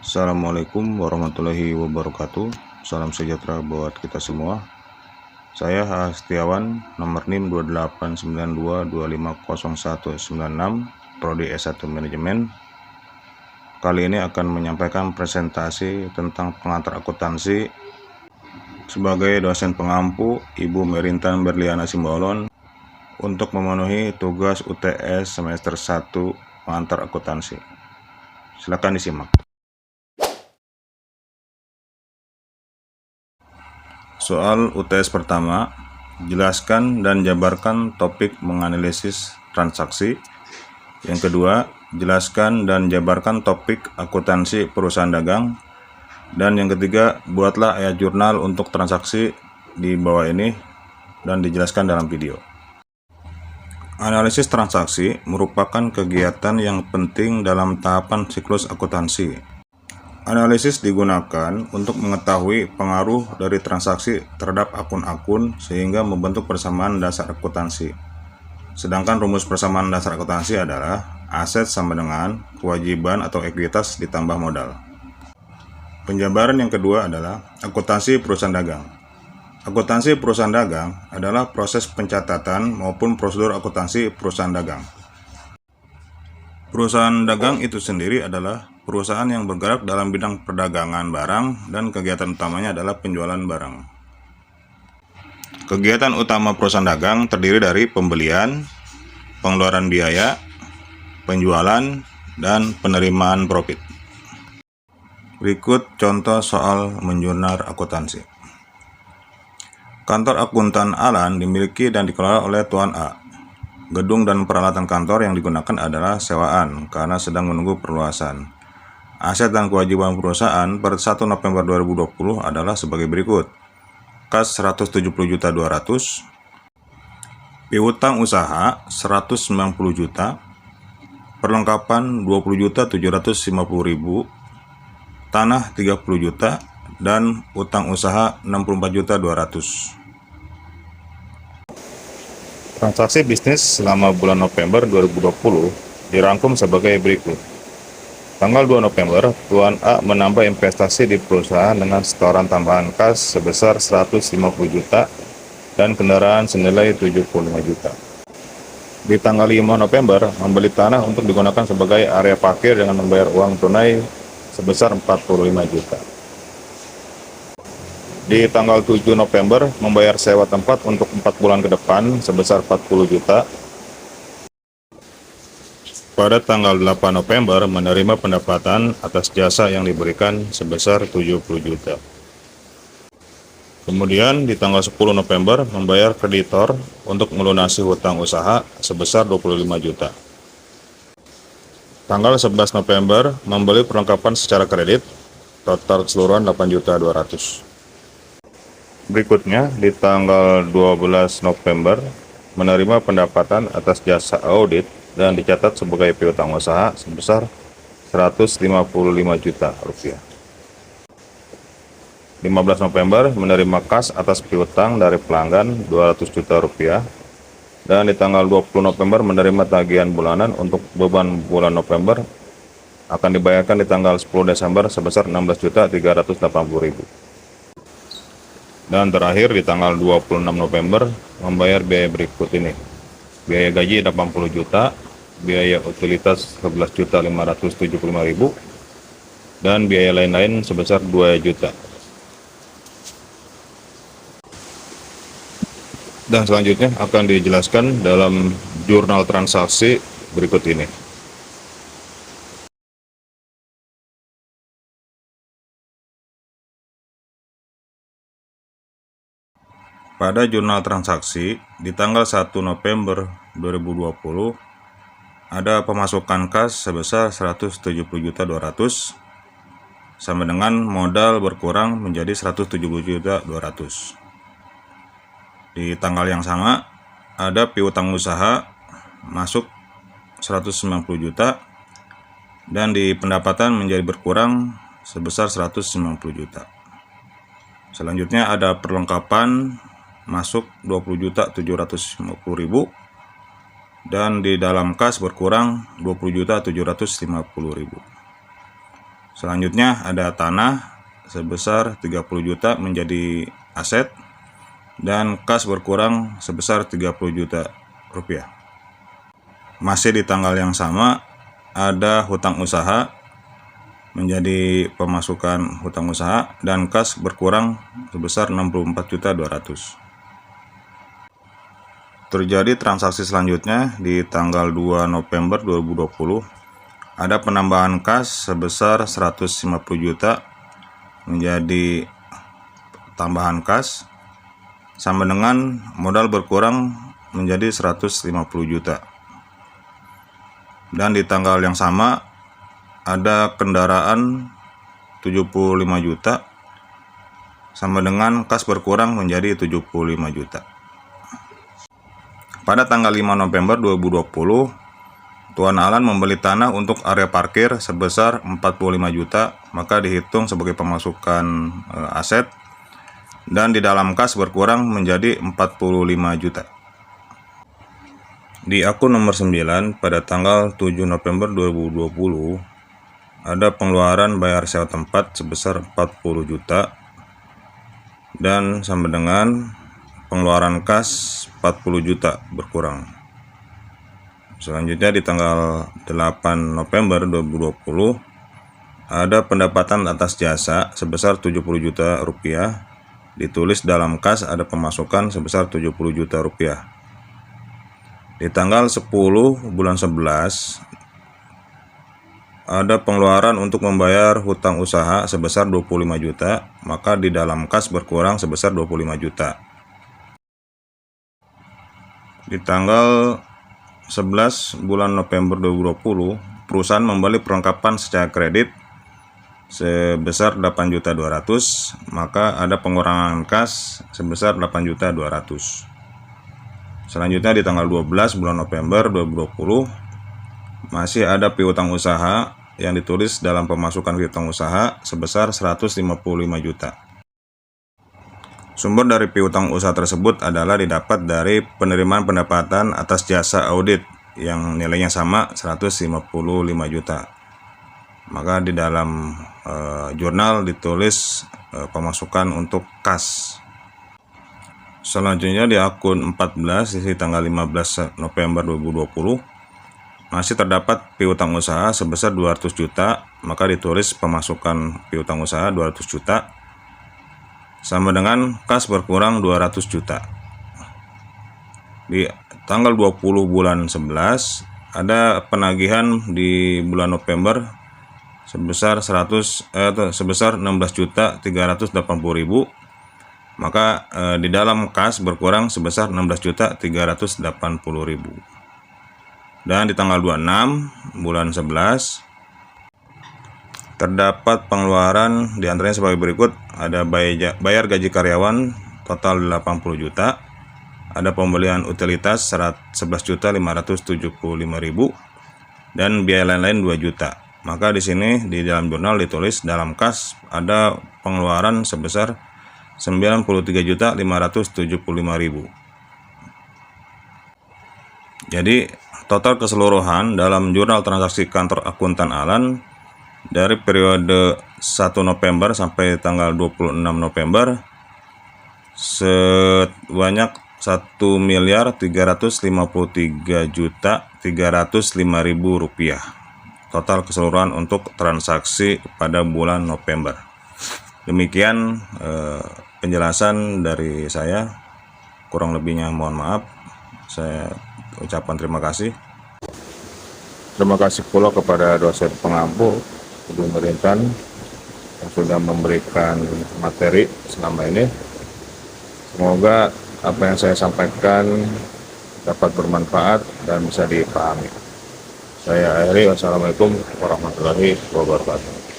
Assalamualaikum warahmatullahi wabarakatuh. Salam sejahtera buat kita semua. Saya Hastiawan, nomor NIM 2892250196, Prodi S1 Manajemen. Kali ini akan menyampaikan presentasi tentang pengantar akuntansi sebagai dosen pengampu Ibu Merintan Berliana Simbolon untuk memenuhi tugas UTS semester 1 pengantar akuntansi. Silakan disimak. Soal UTS pertama, jelaskan dan jabarkan topik menganalisis transaksi. Yang kedua, jelaskan dan jabarkan topik akuntansi perusahaan dagang. Dan yang ketiga, buatlah ayat jurnal untuk transaksi di bawah ini dan dijelaskan dalam video. Analisis transaksi merupakan kegiatan yang penting dalam tahapan siklus akuntansi. Analisis digunakan untuk mengetahui pengaruh dari transaksi terhadap akun-akun sehingga membentuk persamaan dasar akuntansi. Sedangkan rumus persamaan dasar akuntansi adalah aset sama dengan kewajiban atau ekuitas ditambah modal. Penjabaran yang kedua adalah akuntansi perusahaan dagang. Akuntansi perusahaan dagang adalah proses pencatatan maupun prosedur akuntansi perusahaan dagang. Perusahaan dagang itu sendiri adalah perusahaan yang bergerak dalam bidang perdagangan barang dan kegiatan utamanya adalah penjualan barang. Kegiatan utama perusahaan dagang terdiri dari pembelian, pengeluaran biaya, penjualan, dan penerimaan profit. Berikut contoh soal menjurnal akuntansi. Kantor akuntan Alan dimiliki dan dikelola oleh Tuan A. Gedung dan peralatan kantor yang digunakan adalah sewaan karena sedang menunggu perluasan. Aset dan kewajiban perusahaan per 1 November 2020 adalah sebagai berikut. Kas 170.200, piutang usaha 190 juta, perlengkapan 20.750.000, tanah 30 juta, dan utang usaha 64.200. Transaksi bisnis selama bulan November 2020 dirangkum sebagai berikut. Tanggal 2 November, Tuan A menambah investasi di perusahaan dengan setoran tambahan kas sebesar 150 juta dan kendaraan senilai 75 juta. Di tanggal 5 November, membeli tanah untuk digunakan sebagai area parkir dengan membayar uang tunai sebesar 45 juta. Di tanggal 7 November, membayar sewa tempat untuk 4 bulan ke depan sebesar 40 juta. Pada tanggal 8 November, menerima pendapatan atas jasa yang diberikan sebesar 70 juta. Kemudian di tanggal 10 November, membayar kreditor untuk melunasi hutang usaha sebesar 25 juta. Tanggal 11 November, membeli perlengkapan secara kredit, total keseluruhan 8.200.000. Berikutnya, di tanggal 12 November, menerima pendapatan atas jasa audit dan dicatat sebagai piutang usaha sebesar 155 juta rupiah. 15 November, menerima kas atas piutang dari pelanggan 200 juta rupiah. Dan di tanggal 20 November, menerima tagihan bulanan untuk beban bulan November akan dibayarkan di tanggal 10 Desember sebesar 16.380.000. Dan terakhir di tanggal 26 November membayar biaya berikut ini. Biaya gaji 80 juta, biaya utilitas 11.575.000, dan biaya lain-lain sebesar 2 juta. Dan selanjutnya akan dijelaskan dalam jurnal transaksi berikut ini. Pada jurnal transaksi, di tanggal 1 November 2020, ada pemasukan kas sebesar 170.200.000 sama dengan modal berkurang menjadi 170.200.000. Di tanggal yang sama, ada piutang usaha masuk 190 juta dan di pendapatan menjadi berkurang sebesar 190 juta. Selanjutnya ada perlengkapan masuk 20.750.000 dan di dalam kas berkurang 20.750.000. Selanjutnya ada tanah sebesar 30 juta menjadi aset dan kas berkurang sebesar 30 juta rupiah. Masih di tanggal yang sama ada hutang usaha menjadi pemasukan hutang usaha dan kas berkurang sebesar 64.200.000. Terjadi transaksi selanjutnya di tanggal 2 November 2020. Ada penambahan kas sebesar 150 juta menjadi tambahan kas sama dengan modal berkurang menjadi 150 juta. Dan di tanggal yang sama ada kendaraan 75 juta sama dengan kas berkurang menjadi 75 juta. Pada tanggal 5 November 2020, Tuan Alan membeli tanah untuk area parkir sebesar 45 juta, maka dihitung sebagai pemasukan aset dan di dalam kas berkurang menjadi 45 juta. Di akun nomor 9 pada tanggal 7 November 2020 ada pengeluaran bayar sewa tempat sebesar 40 juta dan sama dengan pengeluaran kas 40 juta berkurang. Selanjutnya di tanggal 8 November 2020 ada pendapatan atas jasa sebesar 70 juta rupiah. Ditulis dalam kas ada pemasukan sebesar 70 juta rupiah. Di tanggal 10 bulan 11 ada pengeluaran untuk membayar hutang usaha sebesar 25 juta, maka di dalam kas berkurang sebesar 25 juta. Di tanggal 11 bulan November 2020, perusahaan membeli perlengkapan secara kredit sebesar 8.200.000, maka ada pengurangan kas sebesar 8.200.000. Selanjutnya di tanggal 12 bulan November 2020 masih ada piutang usaha yang ditulis dalam pemasukan piutang usaha sebesar 155 juta. Sumber dari piutang usaha tersebut adalah didapat dari penerimaan pendapatan atas jasa audit yang nilainya sama 155 juta. Maka di dalam jurnal ditulis pemasukan untuk kas. Selanjutnya di akun 14 di tanggal 15 November 2020 masih terdapat piutang usaha sebesar 200 juta, maka ditulis pemasukan piutang usaha 200 juta sama dengan kas berkurang 200 juta. Di tanggal 20 bulan 11 ada penagihan di bulan November sebesar 16.380.000, maka di dalam kas berkurang sebesar 16.380.000. Dan di tanggal 26 bulan 11 terdapat pengeluaran diantaranya sebagai berikut. Ada bayar gaji karyawan total 80 juta, ada pembelian utilitas 11.575.000 dan biaya lain-lain 2 juta. Maka di sini di dalam jurnal ditulis dalam kas ada pengeluaran sebesar 93.575.000. Jadi total keseluruhan dalam jurnal transaksi kantor akuntan Alan dari periode 1 November sampai tanggal 26 November sebanyak 1.353.305.000 rupiah. Total keseluruhan untuk transaksi pada bulan November. Demikian penjelasan dari saya. Kurang lebihnya mohon maaf. Saya ucapkan terima kasih. Terima kasih pula kepada dosen pengampu pemerintahan yang sudah memberikan materi selama ini. Semoga apa yang saya sampaikan dapat bermanfaat dan bisa dipahami. Saya akhiri. Wassalamualaikum warahmatullahi wabarakatuh.